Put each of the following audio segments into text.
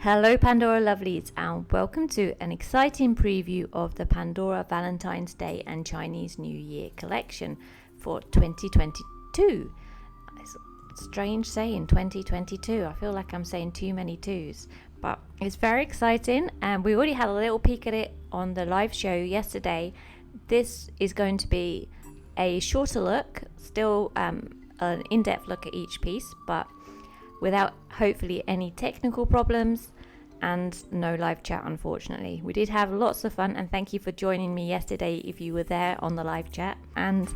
Hello Pandora lovelies, and welcome to an exciting preview of the Pandora Valentine's Day and Chinese New Year collection for 2022. It's strange saying 2022. I feel like I'm saying too many twos, but it's very exciting, and we already had a little peek at it on the live show yesterday. This is going to be a shorter look, still an in-depth look at each piece, but without hopefully any technical problems and no live chat, unfortunately. We did have lots of fun, and thank you for joining me yesterday if you were there on the live chat, and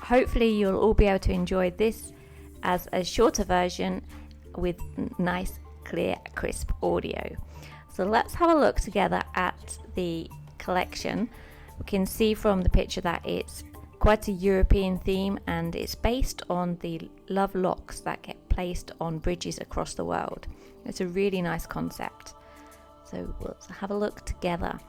hopefully you'll all be able to enjoy this as a shorter version with nice, clear, crisp audio. So let's have a look together at the collection. We can see from the picture that it's quite a European theme, and it's based on the love locks that get placed on bridges across the world. It's a really nice concept. So let's have a look together.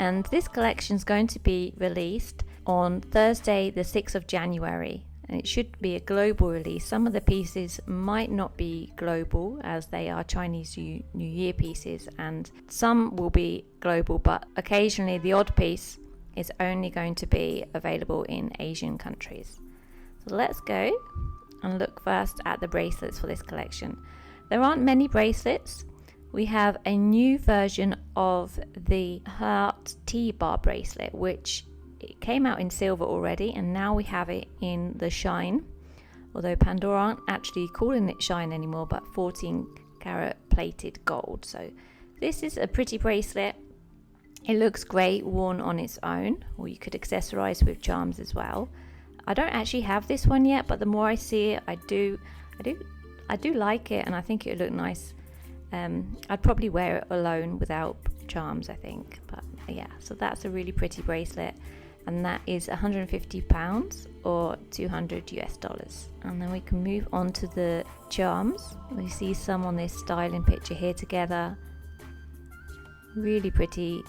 And this collection is going to be released on Thursday the 6th of January, and it should be a global release. Some of the pieces might not be global as they are Chinese New Year pieces, and some will be global, but occasionally the odd piece is only going to be available in Asian countries. So let's go and look first at the bracelets for this collection. There aren't many bracelets. We have a new version of the Heart T-bar bracelet, which it came out in silver already, and now we have it in the shine, although Pandora aren't actually calling it shine anymore, but 14 karat plated gold. So this is a pretty bracelet. It looks great worn on its own, or you could accessorize with charms as well. I don't actually have this one yet, but the more I see it, I do like it, and I think it would look nice. I'd probably wear it alone without charms, I think. But yeah, so that's a really pretty bracelet, and that is £150 or $200 US. And then we can move on to the charms. We see some on this styling picture here together. Really pretty.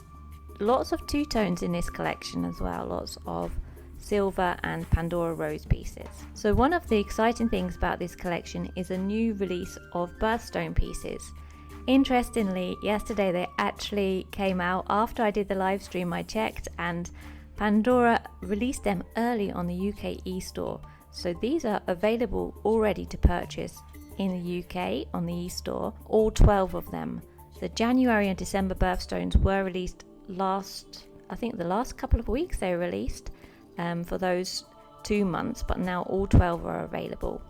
Lots of two-tones in this collection as well, lots of silver and Pandora rose pieces. So one of the exciting things about this collection is a new release of birthstone pieces. Interestingly, yesterday they actually came out after I did the live stream. I checked, and Pandora released them early on the UK e-store. So these are available already to purchase in the UK on the e-store, all 12 of them. The January and December birthstones were released I think the last couple of weeks they were released for those 2 months, but now all 12 are available.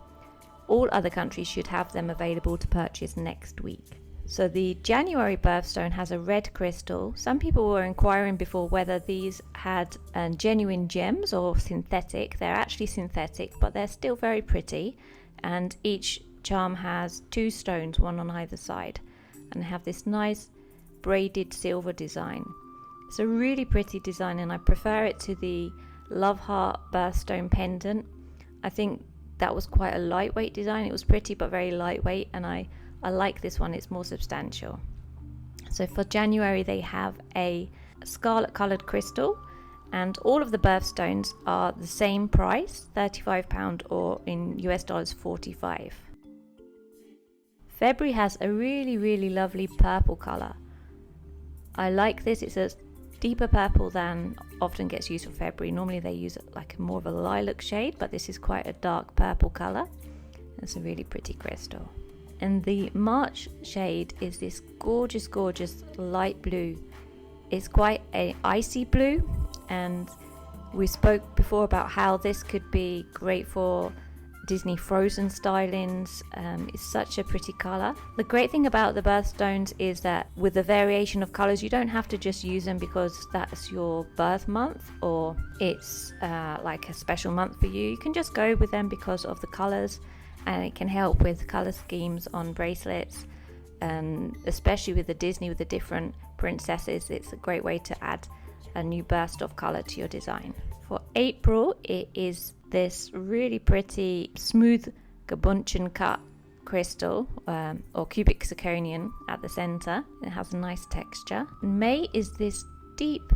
All other countries should have them available to purchase next week. So the January birthstone has a red crystal. Some people were inquiring before whether these had genuine gems or synthetic. They're actually synthetic, but they're still very pretty, and each charm has 2 stones, one on either side, and have this nice braided silver design. It's a really pretty design, and I prefer it to the Love Heart birthstone pendant. I think that was quite a lightweight design. It was pretty but very lightweight, and I like this one. It's more substantial. So for January they have a scarlet coloured crystal, and all of the birthstones are the same price, £35, or in US dollars $45. February has a really lovely purple colour. I like this. It's a deeper purple than often gets used for February. Normally they use like more of a lilac shade, but this is quite a dark purple colour. It's a really pretty crystal. And the March shade is this gorgeous light blue. It's quite an icy blue, and we spoke before about how this could be great for Disney Frozen stylings. It's such a pretty colour. The great thing about the birthstones is that with the variation of colours, you don't have to just use them because that's your birth month or it's like a special month for you. You can just go with them because of the colours, and it can help with colour schemes on bracelets, and especially with the Disney, with the different princesses, it's a great way to add a new burst of colour to your design. For April, it is this really pretty smooth Gabunchen cut crystal or cubic zirconium at the center. It has a nice texture. May is this deep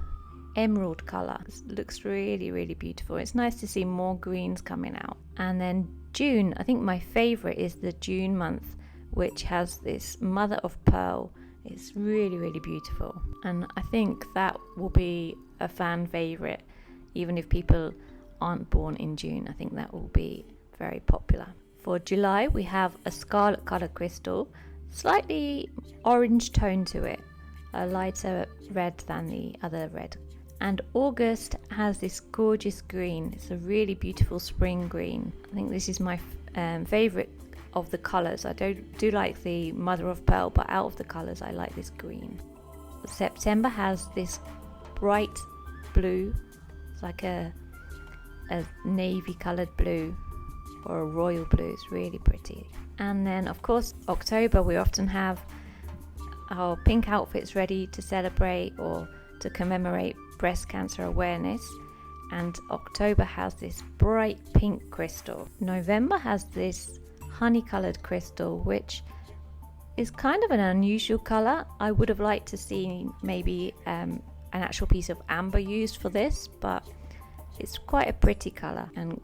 emerald color. It looks really beautiful. It's nice to see more greens coming out. And then June, I think my favorite is the June month, which has this mother of pearl. It's really, really beautiful, and I think that will be a fan favorite even if people aren't born in June. I think that will be very popular. For July, we have a scarlet color crystal, slightly orange tone to it, a lighter red than the other red. And August has this gorgeous green. It's a really beautiful spring green. I think this is my favorite of the colors. I do like the mother of pearl, but out of the colors I like this green. September has this bright blue. It's like a navy colored blue or a royal blue. It's really pretty. And then of course October, we often have our pink outfits ready to celebrate or to commemorate breast cancer awareness, and October has this bright pink crystal. November has this honey colored crystal, which is kind of an unusual color. I would have liked to see maybe an actual piece of amber used for this, but it's quite a pretty color and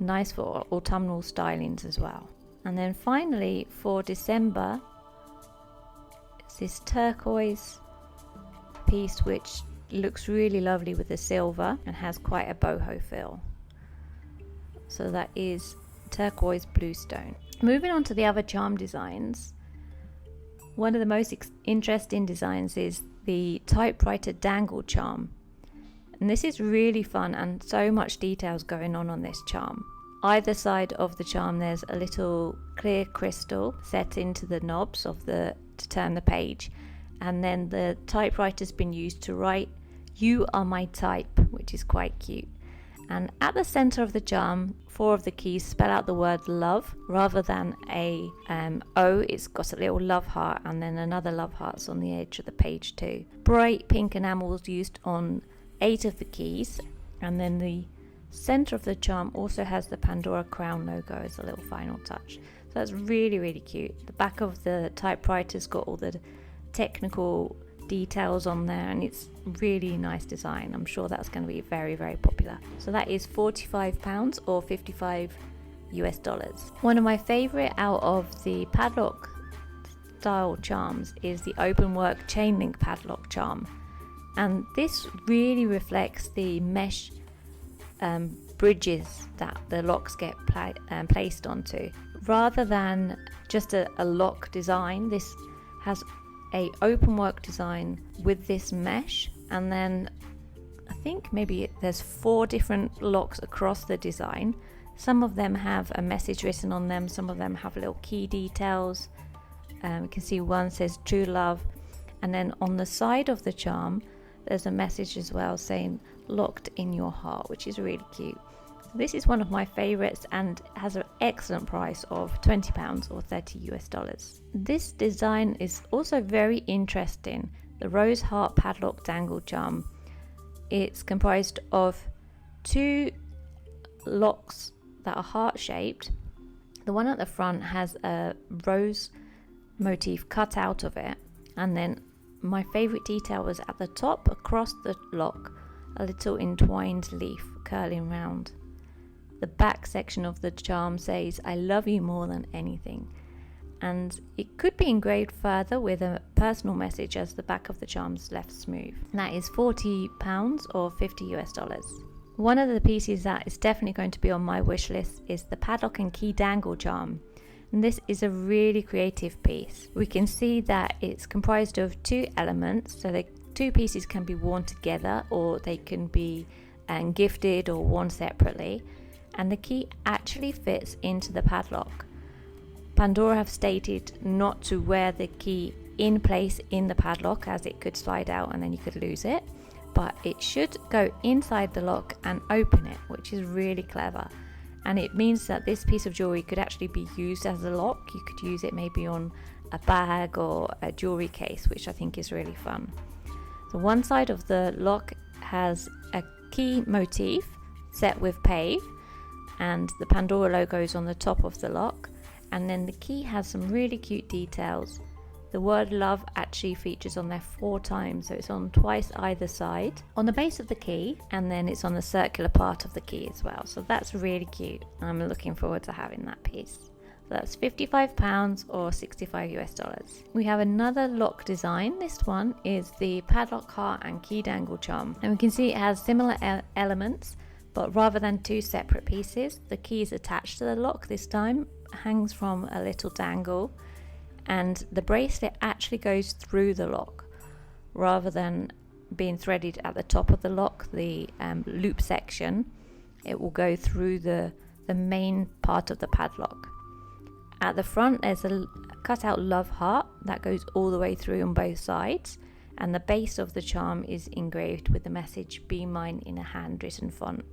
nice for autumnal stylings as well. And then finally for December, it's this turquoise piece which looks really lovely with the silver and has quite a boho feel. So that is turquoise blue stone. Moving on to the other charm designs, one of the most interesting designs is the Typewriter Dangle charm, and this is really fun and so much details going on this charm. Either side of the charm there's a little clear crystal set into the knobs of to turn the page, and then the typewriter's been used to write "You are my type," which is quite cute. And at the center of the charm, 4 of the keys spell out the word love. Rather than a O, it's got a little love heart and then another love heart's on the edge of the page too. Bright pink enamels used on 8 of the keys, and then the center of the charm also has the Pandora crown logo as a little final touch. So that's really, really cute. The back of the typewriter's got all the technical details on there, and it's really nice design. I'm sure that's going to be very, very popular. So that is £45 or $55. One of my favorite out of the padlock style charms is the Openwork chain link padlock charm, and this really reflects the mesh bridges that the locks get placed onto. Rather than just a lock design, this has a openwork design with this mesh, and then I think maybe there's 4 different locks across the design. Some of them have a message written on them, some of them have little key details. You can see one says true love, and then on the side of the charm there's a message as well saying locked in your heart, which is really cute. This is one of my favorites and has an excellent price of £20 or $30. This design is also very interesting. The Rose Heart Padlock Dangle charm. It's comprised of 2 locks that are heart shaped. The one at the front has a rose motif cut out of it, and then my favorite detail was at the top across the lock, a little entwined leaf curling round. The back section of the charm says "I love you more than anything," and it could be engraved further with a personal message as the back of the charm's left smooth. And that is £40 or $50. One of the pieces that is definitely going to be on my wish list is the Padlock and Key Dangle charm, and this is a really creative piece. We can see that it's comprised of 2 elements, so the 2 pieces can be worn together or they can be gifted or worn separately, and the key actually fits into the padlock. Pandora have stated not to wear the key in place in the padlock, as it could slide out and then you could lose it, but it should go inside the lock and open it, which is really clever. And it means that this piece of jewelry could actually be used as a lock. You could use it maybe on a bag or a jewelry case, which I think is really fun. So one side of the lock has a key motif set with pave, and the Pandora logo is on the top of the lock, and then the key has some really cute details. The word love actually features on there 4 times, so it's on twice either side on the base of the key, and then it's on the circular part of the key as well. So that's really cute. I'm looking forward to having that piece. That's £55 or 65 US dollars. We have another lock design. This one is the Padlock heart and key dangle charm, and we can see it has similar elements, but rather than two separate pieces, the key is attached to the lock this time, hangs from a little dangle, and the bracelet actually goes through the lock rather than being threaded at the top of the lock, the loop section. It will go through the main part of the padlock. At the front there's a cut out love heart that goes all the way through on both sides, and the base of the charm is engraved with the message "Be Mine" in a handwritten font.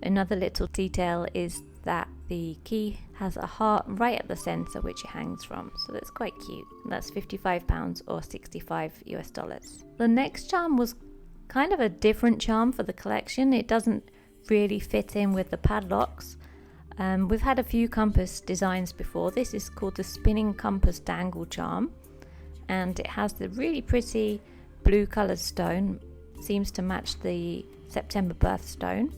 Another little detail is that the key has a heart right at the center which it hangs from, so that's quite cute. That's £55 or 65 US dollars. The next charm was kind of a different charm for the collection. It doesn't really fit in with the padlocks. We've had a few compass designs before. This is called the Spinning Compass Dangle charm, and it has the really pretty blue coloured stone, seems to match the September birthstone.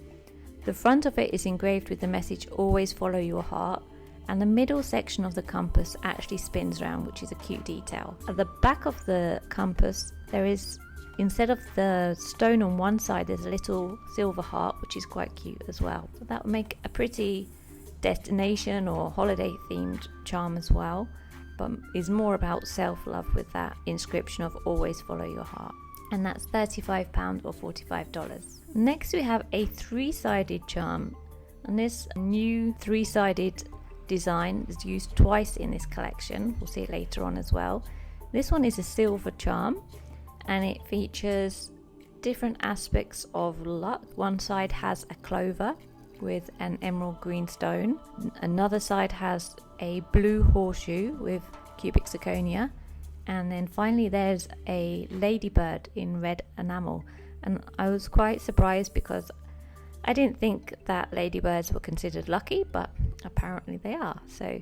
The front of it is engraved with the message "Always follow your heart," and the middle section of the compass actually spins around, which is a cute detail. At the back of the compass there is, instead of the stone on one side, there's a little silver heart, which is quite cute as well. So that would make a pretty destination or holiday themed charm as well, but is more about self-love with that inscription of "Always follow your heart." And that's £35 or $45. Next we have a three-sided charm, and this new three-sided design is used twice in this collection. We'll see it later on as well. This one is a silver charm, and it features different aspects of luck. One side has a clover with an emerald green stone. Another side has a blue horseshoe with cubic zirconia. And then finally there's a ladybird in red enamel. And I was quite surprised because I didn't think that ladybirds were considered lucky, but apparently they are. So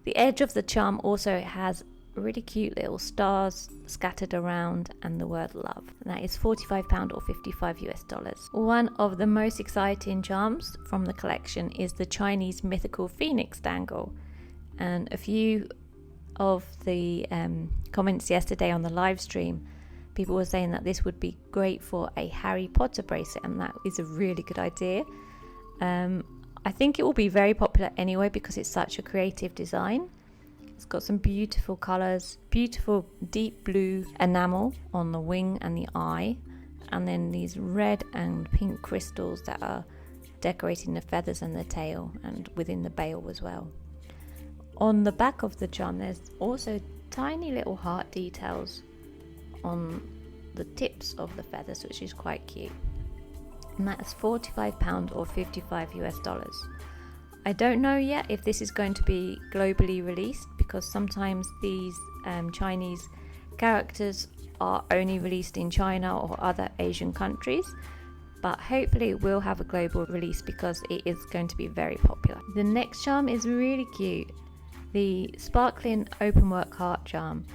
the edge of the charm also has really cute little stars scattered around and the word "love." And that is £45 or 55 US dollars. One of the most exciting charms from the collection is the Chinese Mythical Phoenix Dangle, and a few of the comments yesterday on the live stream, people were saying that this would be great for a Harry Potter bracelet, and that is a really good idea. I think it will be very popular anyway because it's such a creative design. It's got some beautiful colours, beautiful deep blue enamel on the wing and the eye, and then these red and pink crystals that are decorating the feathers and the tail and within the bail as well. On the back of the charm there's also tiny little heart details on the tips of the feathers, which is quite cute. And that's £45 or 55 US dollars. I don't know yet if this is going to be globally released, because sometimes these Chinese characters are only released in China or other Asian countries, but hopefully it will have a global release because it is going to be very popular. The next charm is really cute, the sparkling Openwork heart charm.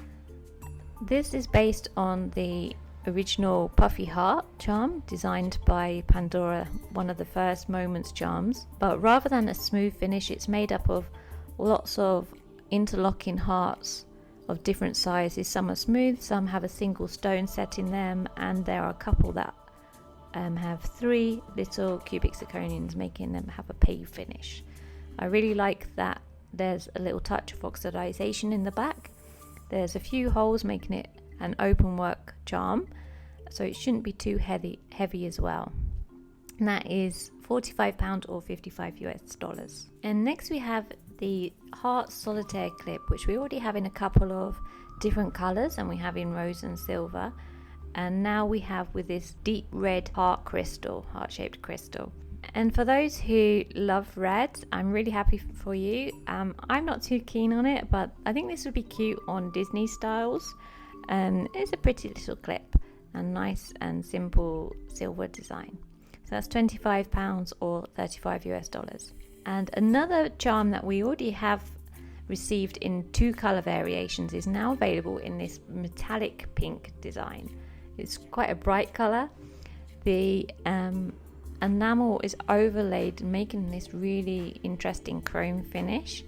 This is based on the original puffy heart charm designed by Pandora, one of the first Moments charms, but rather than a smooth finish, it's made up of lots of interlocking hearts of different sizes. Some are smooth, some have a single stone set in them, and there are a couple that have three little cubic zirconians, making them have a pave finish. I really like that there's a little touch of oxidization in the back. There's a few holes making it an openwork charm, so it shouldn't be too heavy as well. And that is £45 or 55 US dollars. And next we have the Heart Solitaire clip, which we already have in a couple of different colors, and we have in rose and silver, and now we have with this deep red heart crystal, heart-shaped crystal. And for those who love red, I'm really happy for you. I'm not too keen on it, but I think this would be cute on Disney styles. It's a pretty little clip and nice and simple silver design. So that's £25 or 35 US dollars. And another charm that we already have received in two color variations is now available in this metallic pink design. It's quite a bright color. The enamel is overlaid, making this really interesting chrome finish,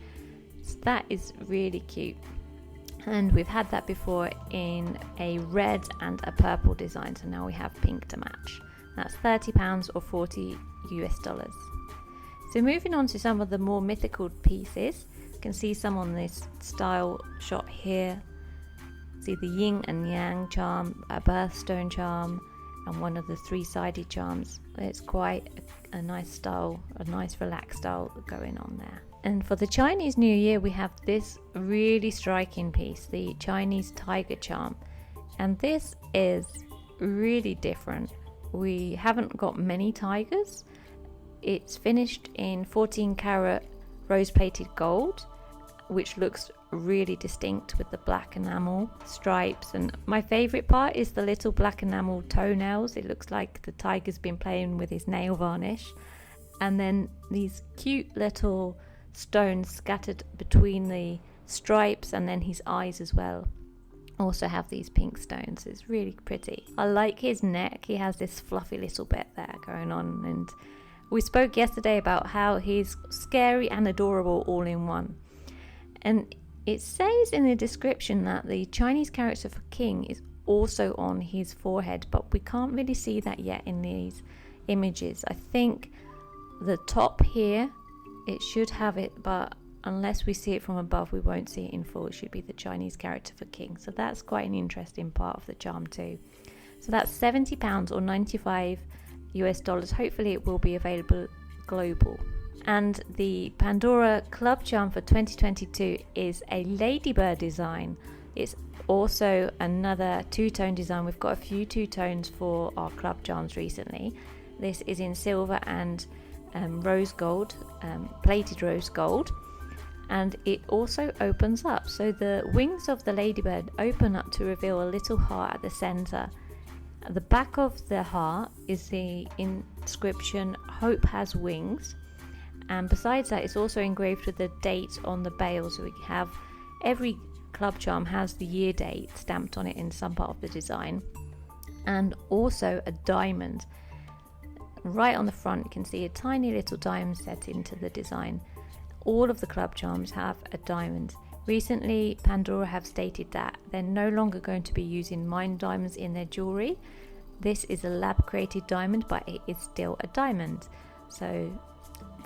So that is really cute. And we've had that before in a red and a purple design, so now we have pink to match. That's £30 or $40 US. So moving on to some of the more mythical pieces, you can see some on this style shot here. See the yin and yang charm, a birthstone charm, and one of the three-sided charms. It's quite a nice style, a nice relaxed style going on there. And for the Chinese New Year, we have this really striking piece, the Chinese tiger charm. And this is really different. We haven't got many tigers. It's finished in 14 karat rose plated gold, which looks really distinct with the black enamel stripes. And my favorite part is the little black enamel toenails. It looks like the tiger's been playing with his nail varnish. And then these cute little stones scattered between the stripes, and then his eyes as well also have these pink stones. It's really pretty. I like his neck. He has this fluffy little bit there going on, and we spoke yesterday about how he's scary and adorable all in one. And it says in the description that the Chinese character for king is also on his forehead, but we can't really see that yet in these images. I think the top here, it should have it, but unless we see it from above, we won't see it in full. It should be the Chinese character for king. So that's quite an interesting part of the charm too. So that's £70 or $95 US. Hopefully it will be available global. And the Pandora club charm for 2022 is a Ladybird design. It's also another two-tone design. We've got a few two-tones for our club charms recently. This is in silver and rose gold, plated rose gold, and it also opens up. So the wings of the Ladybird open up to reveal a little heart at the center. At the back of the heart is the inscription "Hope has wings," and besides that, it's also engraved with the date on the bail. So we have every club charm has the year date stamped on it in some part of the design, and also a diamond. Right on the front, you can see a tiny little diamond set into the design. All of the club charms have a diamond. Recently, Pandora have stated that they're no longer going to be using mined diamonds in their jewelry. This is a lab-created diamond, but it is still a diamond. So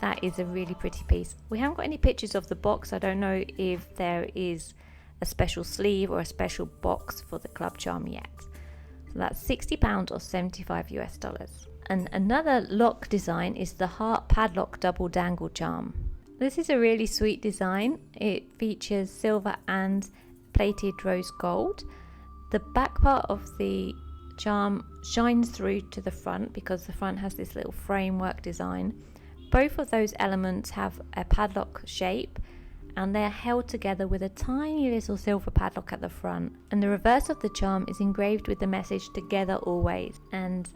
that is a really pretty piece. We haven't got any pictures of the box. I don't know if there is a special sleeve or a special box for the club charm yet. So that's £60 or $75 US. And another lock design is the Heart Padlock Double Dangle Charm. This is a really sweet design. It features silver and plated rose gold. The back part of the charm shines through to the front because the front has this little framework design. Both of those elements have a padlock shape, and they're held together with a tiny little silver padlock at the front. And the reverse of the charm is engraved with the message "Together Always," and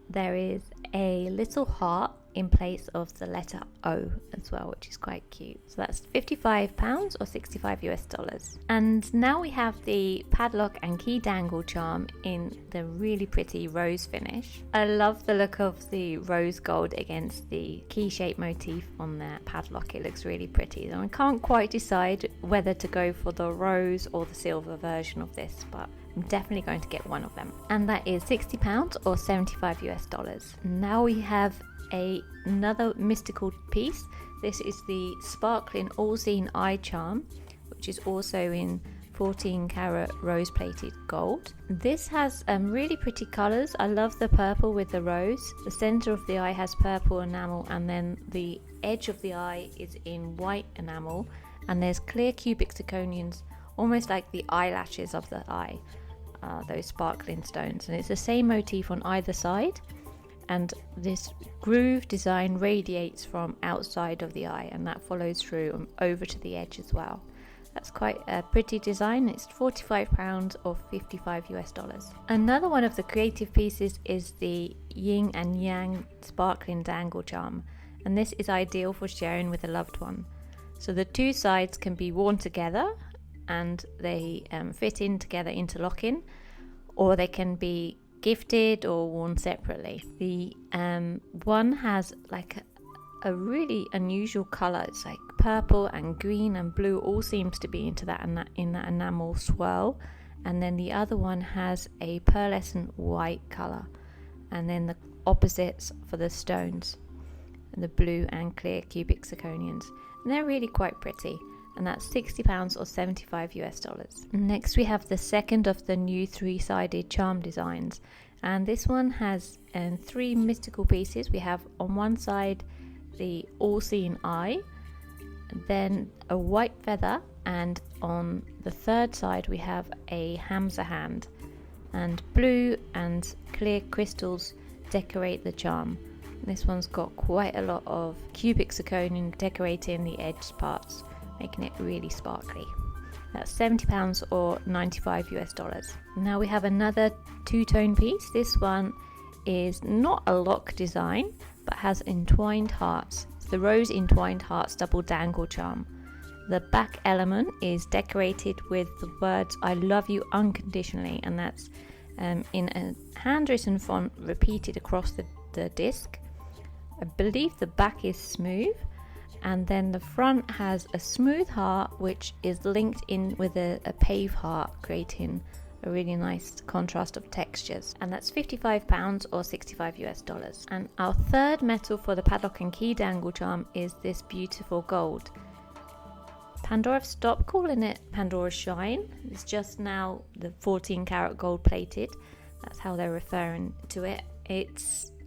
there is a little heart in place of the letter O as well, which is quite cute. So that's £55 or $65 US. And now we have the padlock and key dangle charm in the really pretty rose finish. I love the look of the rose gold against the key shape motif on the padlock. It looks really pretty, and I can't quite decide whether to go for the rose or the silver version of this, but I'm definitely going to get one of them. And that is £60 or $75 US. Now we have another mystical piece. This is the sparkling all-seeing eye charm, which is also in 14 karat rose plated gold. This has really pretty colors. I love the purple with the rose. The center of the eye has purple enamel, and then the edge of the eye is in white enamel, and there's clear cubic zirconians, almost like the eyelashes of the eye, those sparkling stones. And it's the same motif on either side, and this groove design radiates from outside of the eye, and that follows through over to the edge as well. That's quite a pretty design. It's £45 or $55 US. Another one of the creative pieces is the yin and yang sparkling dangle charm, and this is ideal for sharing with a loved one. So the two sides can be worn together, and they fit in together interlocking, or they can be gifted or worn separately. The one has like a really unusual color. It's like purple and green and blue all seems to be into that in that enamel swirl, and then the other one has a pearlescent white color, and then the opposites for the stones, the blue and clear cubic zirconians, and they're really quite pretty. And that's £60 or $75 US. Next we have the second of the new 3-sided charm designs, and this one has 3 mystical pieces. We have on one side the all-seeing eye, then a white feather, and on the third side we have a Hamsa hand, and blue and clear crystals decorate the charm. This one's got quite a lot of cubic zirconium decorating the edge parts, making it really sparkly. That's £70 or $95 US. Now we have another 2-tone piece. This one is not a lock design, but has entwined hearts. It's the rose entwined hearts double dangle charm. The back element is decorated with the words "I love you unconditionally," and that's in a handwritten font repeated across the disc. I believe the back is smooth, and then the front has a smooth heart which is linked in with a pave heart, creating a really nice contrast of textures, and that's £55 or $65 US. And our third metal for the padlock and key dangle charm is this beautiful gold. Pandora have stopped calling it Pandora Shine. It's just now the 14 karat gold plated. That's how they're referring to it.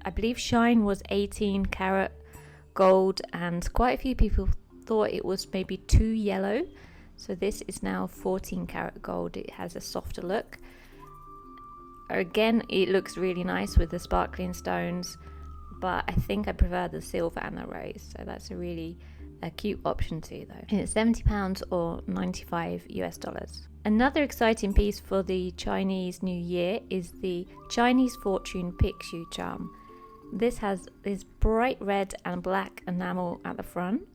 I believe Shine was 18 karat gold, and quite a few people thought it was maybe too yellow, so this is now 14 karat gold. It has a softer look. Again, it looks really nice with the sparkling stones, but I think I prefer the silver and the rose, so that's a cute option too though. And it's £70 or $95 US. Another exciting piece for the Chinese New Year is the Chinese Fortune Pixiu charm. This has this bright red and black enamel at the front,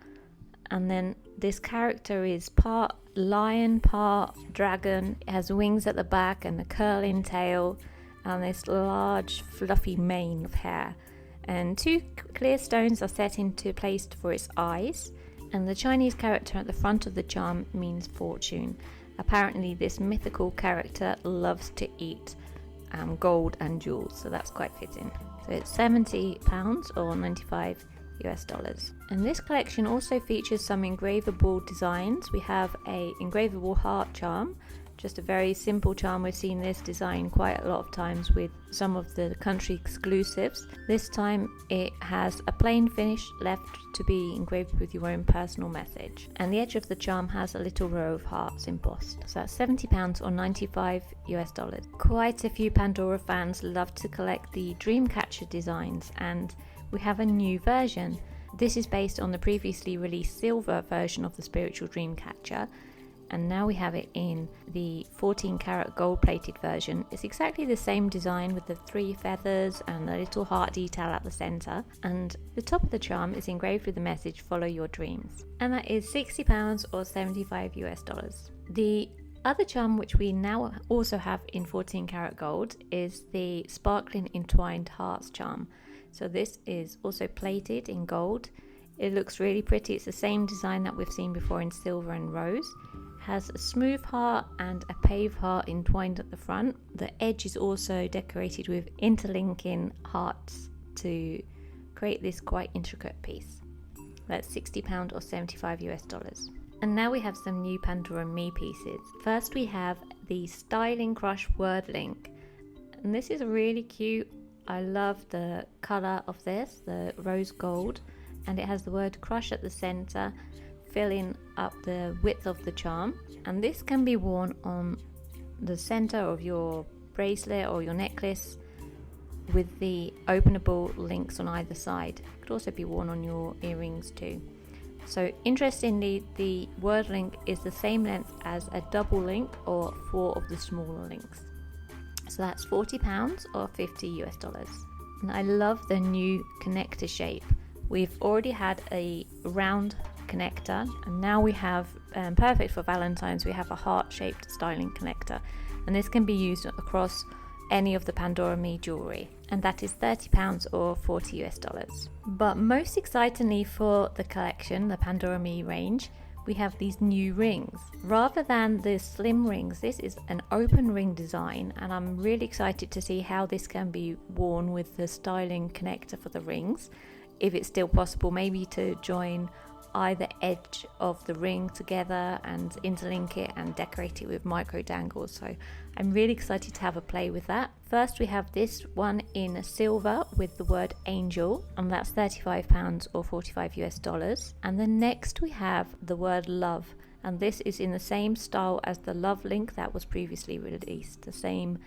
and then this character is part lion, part dragon. It has wings at the back and a curling tail and this large fluffy mane of hair, and 2 clear stones are set into place for its eyes, and the Chinese character at the front of the charm means fortune. Apparently this mythical character loves to eat gold and jewels, so that's quite fitting. So it's £70 or $95 US. And this collection also features some engravable designs. We have a engravable heart charm, just a very simple charm. We've seen this design quite a lot of times with some of the country exclusives. This time it has a plain finish left to be engraved with your own personal message, and the edge of the charm has a little row of hearts embossed. So that's £70 or $95 US. Quite a few Pandora fans love to collect the Dreamcatcher designs, and we have a new version. This is based on the previously released silver version of the spiritual Dreamcatcher, and now we have it in the 14 karat gold plated version. It's exactly the same design with the 3 feathers and the little heart detail at the center, and the top of the charm is engraved with the message "Follow your dreams," and that is £60 or $75 US. The other charm which we now also have in 14 karat gold is the sparkling entwined hearts charm. So this is also plated in gold. It looks really pretty. It's the same design that we've seen before in silver and rose. Has a smooth heart and a pave heart entwined at the front. The edge is also decorated with interlinking hearts to create this quite intricate piece. That's £60 or $75 US. And now we have some new Pandora ME pieces. First we have the Styling Crush word link, and this is really cute. I love the colour of this, the rose gold, and it has the word crush at the centre, filling up the width of the charm. And this can be worn on the centre of your bracelet or your necklace with the openable links on either side. It could also be worn on your earrings too. So interestingly, the word link is the same length as a double link or 4 of the smaller links. So that's £40 or $50 US. And I love the new connector shape. We've already had a round connector, and now we have, perfect for Valentine's, we have a heart-shaped styling connector, and this can be used across any of the Pandora ME jewellery, and that is £30 or 40 US dollars. But most excitingly for the collection, the Pandora ME range, we have these new rings. Rather than the slim rings, this is an open ring design, and I'm really excited to see how this can be worn with the styling connector for the rings, if it's still possible, maybe to join either edge of the ring together and interlink it and decorate it with micro dangles. So I'm really excited to have a play with that. First we have this one in silver with the word angel, and that's £35 or 45 US dollars. And then next we have the word love, and this is in the same style as the love link that was previously released, the same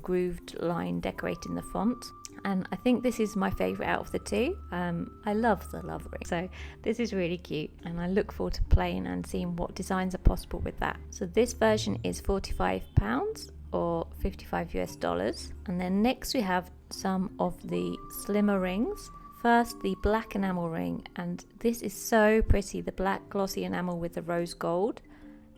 grooved line decorating the font. And I think this is my favorite out of the two. I love the love ring, so this is really cute, and I look forward to playing and seeing what designs are possible with that. So this version is £45 or 55 US dollars. And then next we have some of the slimmer rings. First, the black enamel ring, and this is so pretty, the black glossy enamel with the rose gold.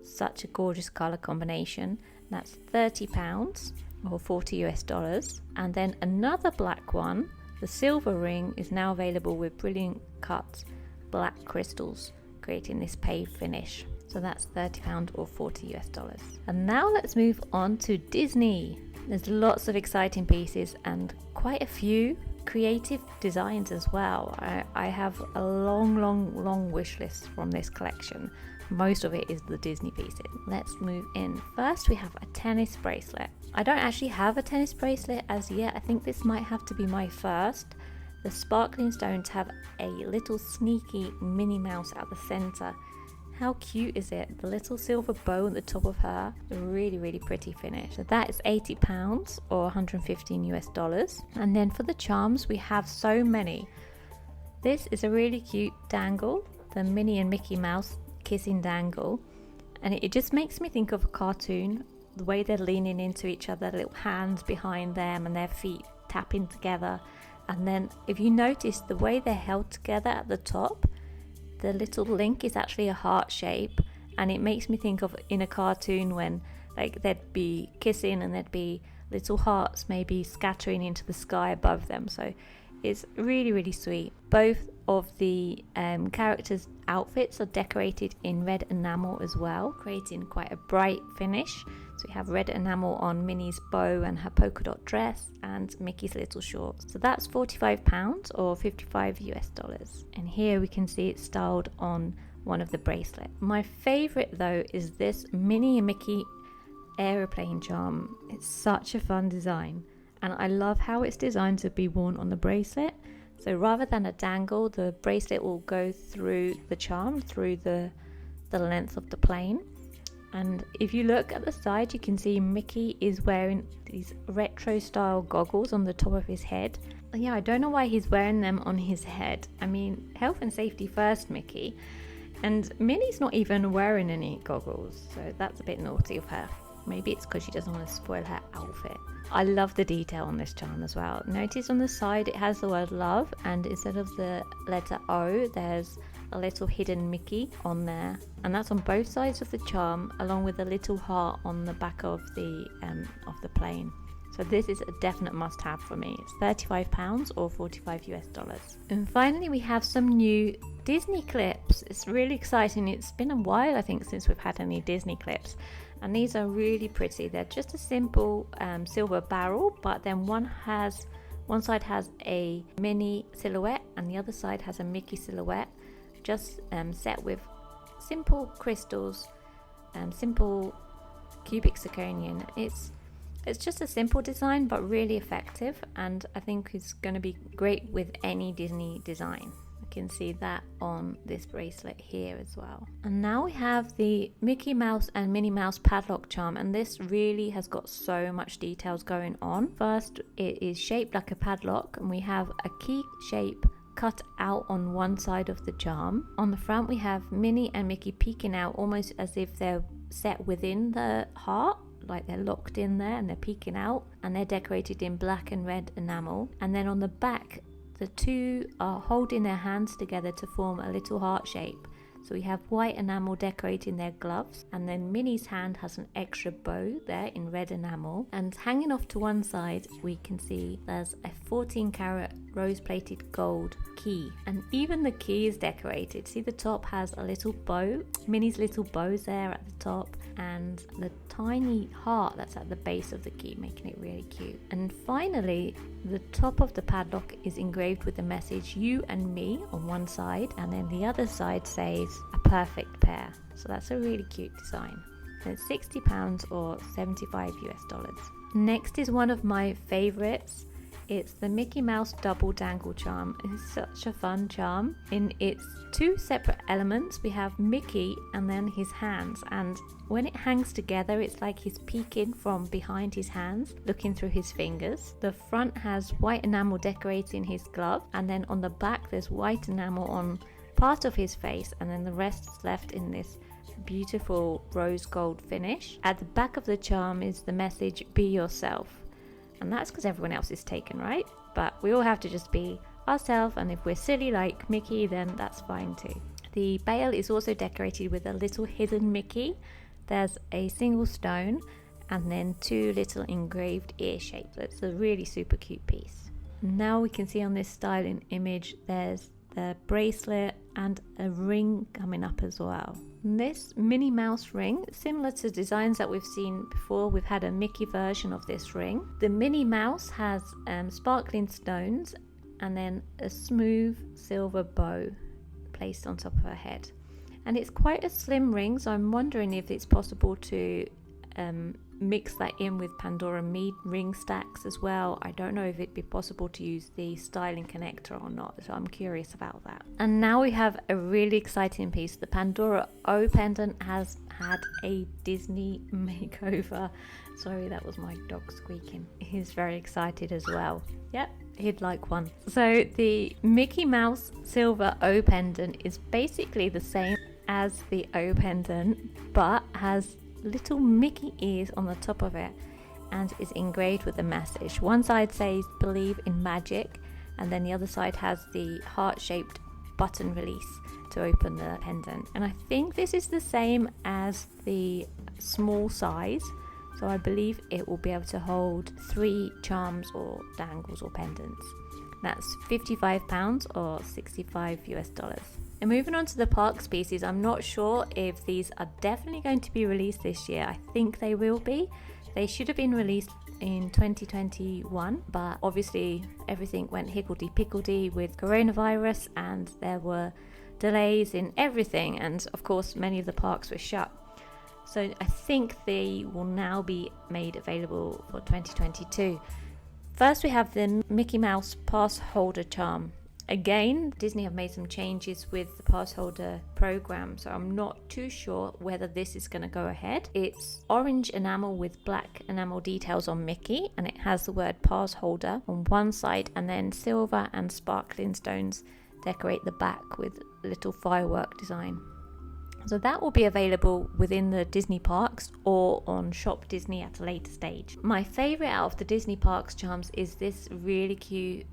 Such a gorgeous color combination. That's £30 or 40 US dollars. And then another black one, the silver ring, is now available with brilliant cut black crystals, creating this pave finish. So that's £30 or 40 US dollars. And now let's move on to Disney. There's lots of exciting pieces and quite a few creative designs as well. I have a long wish list from this collection. Most of it is the Disney pieces. Let's move in. First we have a tennis bracelet. I don't actually have a tennis bracelet as yet. I think this might have to be my first. The sparkling stones have a little sneaky Minnie Mouse at the center. How cute is it? The little silver bow at the top of her. A really pretty finish. So that is £80 or 115 US dollars. And then for the charms, we have so many. This is a really cute dangle, the Minnie and Mickey Mouse kissing dangle, and it just makes me think of a cartoon, the way they're leaning into each other, little hands behind them and their feet tapping together. And then if you notice the way they're held together at the top, the little link is actually a heart shape, and it makes me think of in a cartoon when like they'd be kissing and there'd be little hearts maybe scattering into the sky above them. So it's really sweet. Both of the characters' outfits are decorated in red enamel as well, creating quite a bright finish. So we have red enamel on Minnie's bow and her polka dot dress, and Mickey's little shorts. So that's £45 or 55 US dollars. And here we can see it styled on one of the bracelets. My favorite though is this Minnie and Mickey aeroplane charm. It's such a fun design, and I love how it's designed to be worn on the bracelet. So rather than a dangle, the bracelet will go through the charm, through the length of the plane. And if you look at the side, you can see Mickey is wearing these retro style goggles on the top of his head. And yeah, I don't know why he's wearing them on his head. I mean, health and safety first, Mickey. And Minnie's not even wearing any goggles, so that's a bit naughty of her. Maybe it's because she doesn't want to spoil her outfit. I love the detail on this charm as well. Notice on the side it has the word love, and instead of the letter O, there's a little hidden Mickey on there, and that's on both sides of the charm, along with a little heart on the back of the plane. So this is a definite must-have for me. It's £35 or 45 US dollars. And finally, we have some new Disney clips. It's really exciting. It's been a while, I think, since we've had any Disney clips. And these are really pretty. They're just a simple silver barrel, but then one side has a Minnie silhouette and the other side has a Mickey silhouette, just set with simple crystals, simple cubic zirconium. It's just a simple design, but really effective, and I think it's going to be great with any Disney design. You can see that on this bracelet here as well. And now we have the Mickey Mouse and Minnie Mouse padlock charm, and this really has got so much details going on. First, it is shaped like a padlock, and we have a key shape cut out on one side of the charm. On the front we have Minnie and Mickey peeking out, almost as if they're set within the heart, like they're locked in there and they're peeking out, and they're decorated in black and red enamel. And then on the back, the two are holding their hands together to form a little heart shape. So we have white enamel decorating their gloves, and then Minnie's hand has an extra bow there in red enamel, and hanging off to one side we can see there's a 14 karat rose plated gold key, and even the key is decorated. See, the top has a little bow, Minnie's little bows there at the top, and the tiny heart that's at the base of the key, making it really cute. And finally, the top of the padlock is engraved with the message "You and Me" on one side, and then the other side says "A perfect pair." So that's a really cute design. And it's £60 or $75 US. Next is one of my favorites. It's the Mickey Mouse double dangle charm. It's such a fun charm. In its two separate elements, we have Mickey and then his hands, and when it hangs together it's like he's peeking from behind his hands, looking through his fingers. The front has white enamel decorating his glove, and then on the back there's white enamel on part of his face, and then the rest is left in this beautiful rose gold finish. At the back of the charm is the message "Be yourself." And that's because everyone else is taken, right? But we all have to just be ourselves, and if we're silly like Mickey, then that's fine too. The bail is also decorated with a little hidden Mickey. There's a single stone and then two little engraved ear shapes. So it's a really super cute piece. Now we can see on this styling image there's the bracelet and a ring coming up as well. This Minnie Mouse ring, similar to designs that we've seen before, we've had a Mickey version of this ring. The Minnie Mouse has sparkling stones and then a smooth silver bow placed on top of her head. And it's quite a slim ring, so I'm wondering if it's possible to mix that in with Pandora ME ring stacks as well. I don't know if it'd be possible to use the styling connector or not, so I'm curious about that. And now we have a really exciting piece. The Pandora O pendant has had a Disney makeover. Sorry, that was my dog squeaking. He's very excited as well. Yep, he'd like one. So the Mickey Mouse silver O pendant is basically the same as the O pendant, but has little Mickey ears on the top of it and is engraved with a message. One side says "Believe in Magic," and then the other side has the heart-shaped button release to open the pendant. And I think this is the same as the small size, so I believe it will be able to hold 3 charms or dangles or pendants. That's £55 or $65 US. And moving on to the parks pieces, I'm not sure if these are definitely going to be released this year. I think they will be. They should have been released in 2021, but obviously everything went higgledy-piggledy with coronavirus, and there were delays in everything, and of course many of the parks were shut. So I think they will now be made available for 2022. First we have the Mickey Mouse pass holder charm. Again, Disney have made some changes with the pass holder program, so I'm not too sure whether this is going to go ahead. It's orange enamel with black enamel details on Mickey, and it has the word pass holder on one side, and then silver and sparkling stones decorate the back with little firework design. So that will be available within the Disney parks or on Shop Disney at a later stage. My favourite out of the Disney parks charms is this really cute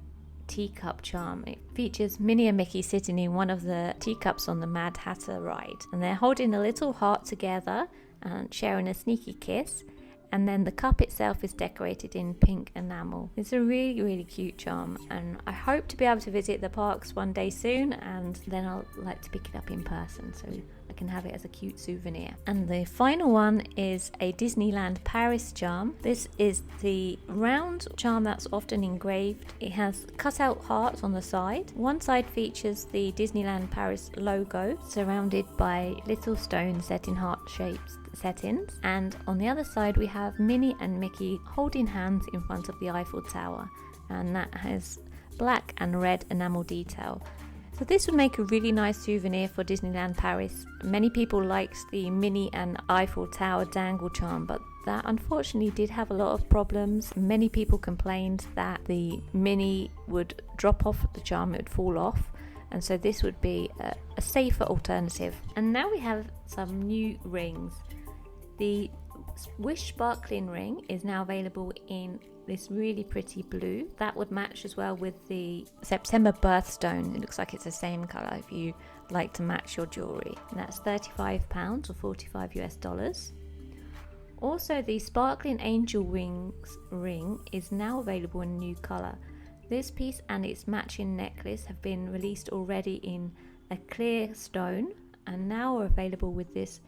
teacup charm. It features Minnie and Mickey sitting in one of the teacups on the Mad Hatter ride, and they're holding a little heart together and sharing a sneaky kiss, and then the cup itself is decorated in pink enamel. It's a really cute charm, and I hope to be able to visit the parks one day soon, and then I'll like to pick it up in person so I can have it as a cute souvenir. And the final one is a Disneyland Paris charm. This is the round charm that's often engraved. It has cut out hearts on the side. One side features the Disneyland Paris logo surrounded by little stones set in heart-shaped settings, and on the other side we have Minnie and Mickey holding hands in front of the Eiffel Tower, and that has black and red enamel detail. So this would make a really nice souvenir for Disneyland Paris. Many people liked the Minnie and Eiffel Tower dangle charm, but that unfortunately did have a lot of problems. Many people complained that the Minnie would drop off the charm, it would fall off, and so this would be a safer alternative. And now we have some new rings. The Wish Sparkling ring is now available in this really pretty blue. That would match as well with the September Birthstone. It looks like it's the same colour if you like to match your jewelry. And that's £35 or 45 US dollars. Also, the Sparkling Angel Wings ring is now available in a new colour. This piece and its matching necklace have been released already in a clear stone and now are available with this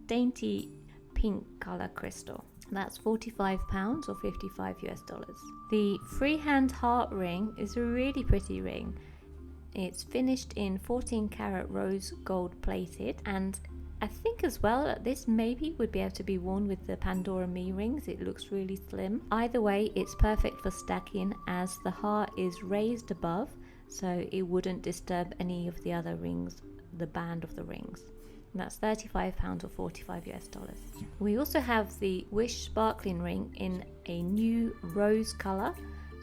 dainty pink colour crystal. That's £45 or 55 US dollars. The freehand heart ring is a really pretty ring. It's finished in 14 karat rose gold plated, and I think as well that this maybe would be able to be worn with the Pandora ME rings. It looks really slim. Either way, it's perfect for stacking as the heart is raised above, so it wouldn't disturb any of the other rings, the band of the rings. And that's £35 or 45 US dollars. We also have the Wish sparkling ring in a new rose colour.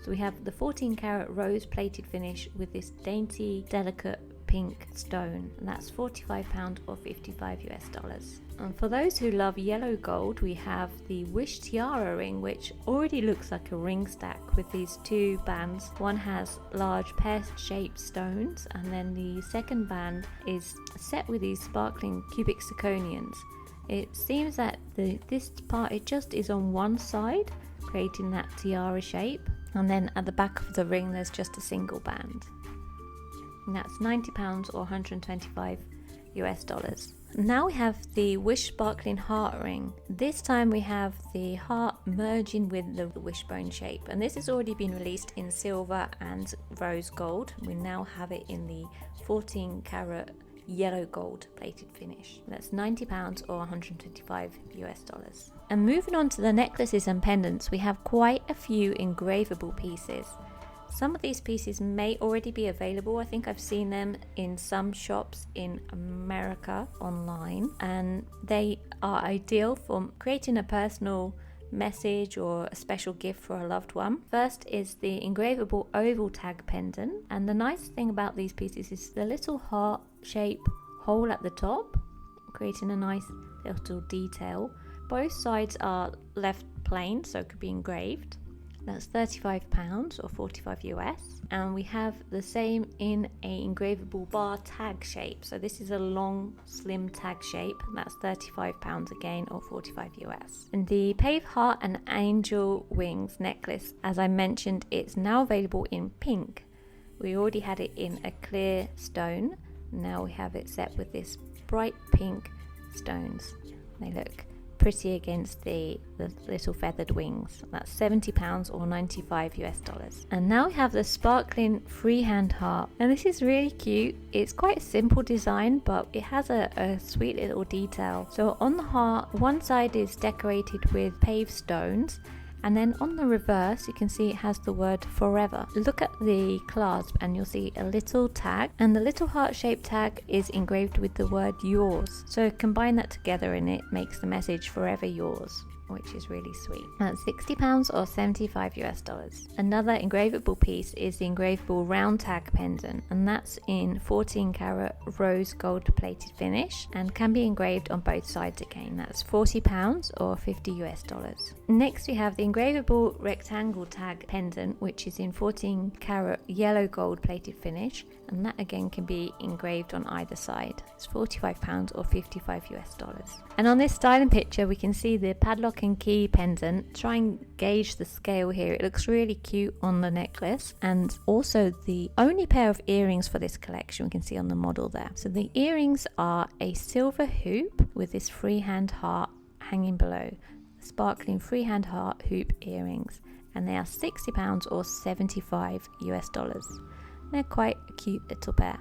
So we have the 14 karat rose plated finish with this dainty, delicate pink stone, and that's £45 or 55 US dollars. And for those who love yellow gold, we have the Wish tiara ring, which already looks like a ring stack with these two bands. One has large pear-shaped stones, and then the second band is set with these sparkling cubic zirconians. It seems that this part, it just is on one side, creating that tiara shape, and then at the back of the ring there's just a single band. And that's £90 or 125 US dollars. Now we have the Wish sparkling heart ring. This time we have the heart merging with the wishbone shape, and this has already been released in silver and rose gold. We now have it in the 14 karat yellow gold plated finish. That's £90 or 125 US dollars. And moving on to the necklaces and pendants, we have quite a few engravable pieces. Some of these pieces may already be available. I think I've seen them in some shops in America online, and they are ideal for creating a personal message or a special gift for a loved one. First is the Engravable oval tag pendant, and the nice thing about these pieces is the little heart shape hole at the top, creating a nice little detail. Both sides are left plain, so it could be engraved. That's £35 or 45 US. And we have the same in a engravable bar tag shape. So this is a long, slim tag shape. That's £35 again or 45 US. And the Pave Heart and Angel Wings necklace, as I mentioned, it's now available in pink. We already had it in a clear stone. Now we have it set with this bright pink stones. They look pretty against the little feathered wings. That's £70 or 95 US dollars. And now we have the sparkling freehand heart, and this is really cute. It's quite a simple design, but it has a sweet little detail. So on the heart, one side is decorated with paved stones, and then on the reverse you can see it has the word forever. Look at the clasp and you'll see a little tag, and the little heart-shaped tag is engraved with the word yours. So combine that together and it makes the message forever yours, which is really sweet. That's £60 or 75 US dollars. Another engravable piece is the engravable round tag pendant, and that's in 14 karat rose gold plated finish and can be engraved on both sides again. That's £40 or 50 US dollars. Next we have the engravable rectangle tag pendant, which is in 14 karat yellow gold plated finish, and that again can be engraved on either side. It's £45 or 55 US dollars. And on this styling picture we can see the padlock and key pendant. Try and gauge the scale here. It looks really cute on the necklace, and also the only pair of earrings for this collection we can see on the model there. So the earrings are a silver hoop with this freehand heart hanging below, sparkling freehand heart hoop earrings, and they are £60 or 75 US dollars. They're quite a cute little pair.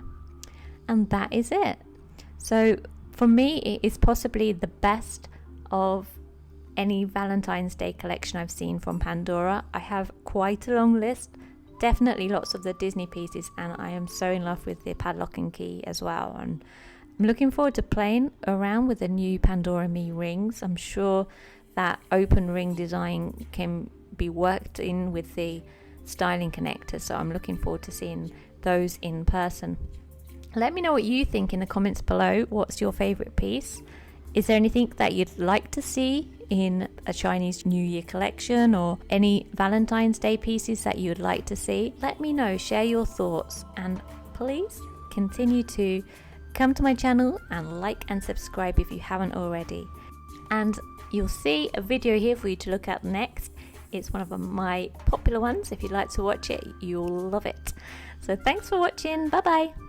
And that is it. So for me, it is possibly the best of any Valentine's Day collection I've seen from Pandora. I have quite a long list, definitely lots of the Disney pieces, and I am so in love with the padlock and key as well. And I'm looking forward to playing around with the new Pandora ME rings. I'm sure that open ring design can be worked in with the styling connector, so I'm looking forward to seeing those in person. Let me know what you think in the comments below. What's your favorite piece? Is there anything that you'd like to see in a Chinese New Year collection, or any Valentine's Day pieces that you would like to see? Let me know, share your thoughts, and please continue to come to my channel and like and subscribe if you haven't already. And you'll see a video here for you to look at next. It's one of my popular ones. If you'd like to watch it, you'll love it. So thanks for watching. Bye bye.